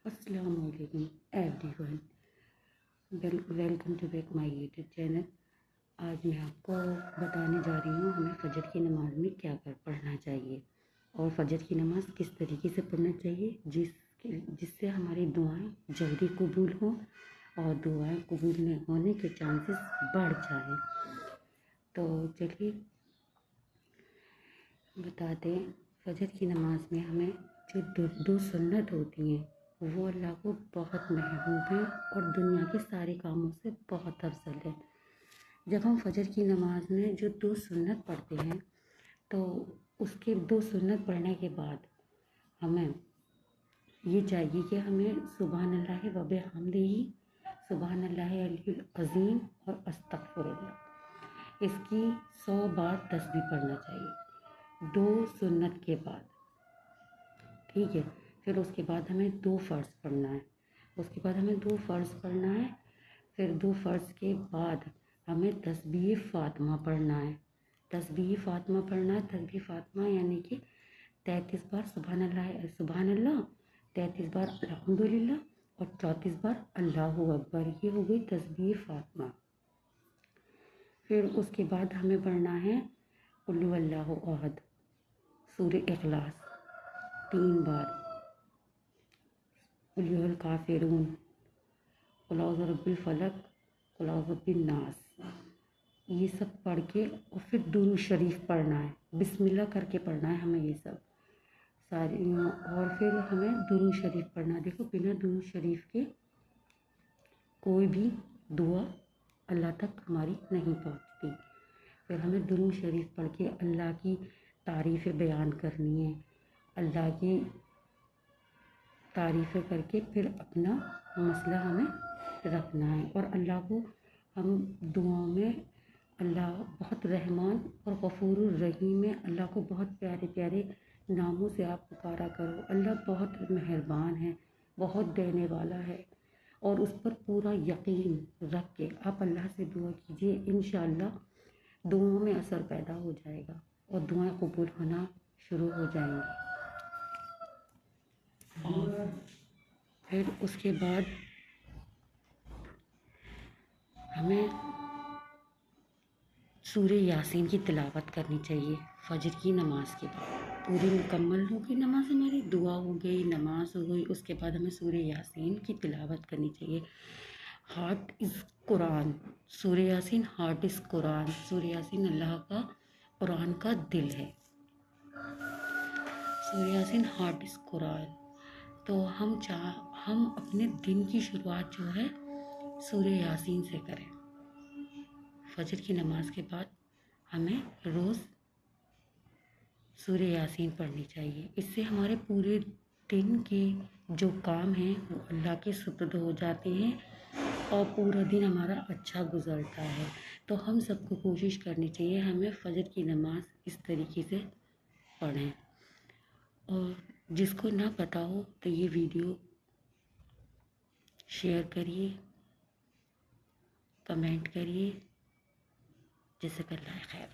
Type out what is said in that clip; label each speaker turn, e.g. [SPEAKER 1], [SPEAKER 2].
[SPEAKER 1] السلام علیکم everyone, welcome to back my YouTube channel. آج میں آپ کو بتانے جا رہی ہوں ہمیں فجر کی نماز میں کیا پڑھنا چاہیے اور فجر کی نماز کس طریقے سے پڑھنا چاہیے جس سے ہماری دعائیں جلدی قبول ہوں اور دعائیں قبول ہونے کے چانسز بڑھ جائیں۔ تو چلیے بتاتے ہیں، فجر کی نماز میں ہمیں جو دو سنت ہوتی ہیں وہ اللہ کو بہت محبوب ہیں اور دنیا کے سارے کاموں سے بہت افضل ہے۔ جب ہم فجر کی نماز میں جو دو سنت پڑھتے ہیں تو اس کے دو سنت پڑھنے کے بعد ہمیں یہ چاہیے کہ ہمیں سبحان اللہ و بحمدہ، سبحان اللہ علی العظیم اور استغفر اللہ، اس کی 100 بار تسبیح پڑھنا چاہیے دو سنت کے بعد، ٹھیک ہے۔ پھر اس کے بعد ہمیں 2 فرض پڑھنا ہے، پھر 2 فرض کے بعد ہمیں تسبیح فاطمہ پڑھنا ہے۔ تسبیح فاطمہ یعنی کہ 33 بار سبحان اللہ، 33 بار الحمدللہ اور 34 بار اللہ اکبر، یہ ہو گئی تسبیح فاطمہ۔ پھر اس کے بعد ہمیں پڑھنا ہے قل هو اللہ احد، سورہ اخلاص 3 بار، قل یا الکافرون، قل اعوذ برب الفلق، قل اعوذ برب الناس، یہ سب پڑھ کے اور پھر درود شریف پڑھنا ہے، بسم اللہ کر کے پڑھنا ہے ہمیں یہ سب ساری، اور پھر ہمیں درود شریف پڑھنا ہے۔ دیکھو بنا درود شریف کے کوئی بھی دعا اللہ تک ہماری نہیں پہنچتی۔ پھر ہمیں درود شریف پڑھ کے اللہ کی تعریفیں بیان کرنی ہے، اللہ کی تعریفیں کر کے پھر اپنا مسئلہ ہمیں رکھنا ہے، اور اللہ کو ہم دعاؤں میں، اللہ بہت رحمان اور غفور الرحیم ہے، اللہ کو بہت پیارے پیارے ناموں سے آپ پکارا کرو۔ اللہ بہت مہربان ہے، بہت دینے والا ہے، اور اس پر پورا یقین رکھ کے آپ اللہ سے دعا کیجیے، انشاءاللہ دعاؤں میں اثر پیدا ہو جائے گا اور دعائیں قبول ہونا شروع ہو جائیں گی۔ اور پھر اس کے بعد ہمیں سورہ یاسین کی تلاوت کرنی چاہیے فجر کی نماز کے بعد۔ پوری مکمل ہوگی نماز، ہماری دعا ہو گئی، نماز ہو گئی، اس کے بعد ہمیں سورہ یاسین کی تلاوت کرنی چاہیے۔ ہارٹ از قرآن، سورہ یاسین ہارٹ از قرآن، سورہ یاسین اللہ کا قرآن کا دل ہے، سورہ یاسین ہارٹ از قرآن۔ تو ہم اپنے دن کی شروعات جو ہے سورہ یاسین سے کریں۔ فجر کی نماز کے بعد ہمیں روز سورہ یاسین پڑھنی چاہیے، اس سے ہمارے پورے دن کے جو کام ہیں وہ اللہ کے سپرد ہو جاتے ہیں اور پورا دن ہمارا اچھا گزرتا ہے۔ تو ہم سب کو کوشش کرنی چاہیے ہمیں فجر کی نماز اس طریقے سے پڑھیں، اور جس کو نہ پتہ ہو تو یہ ویڈیو شیئر کریے، کمنٹ کریے، جزاک اللہ خیر۔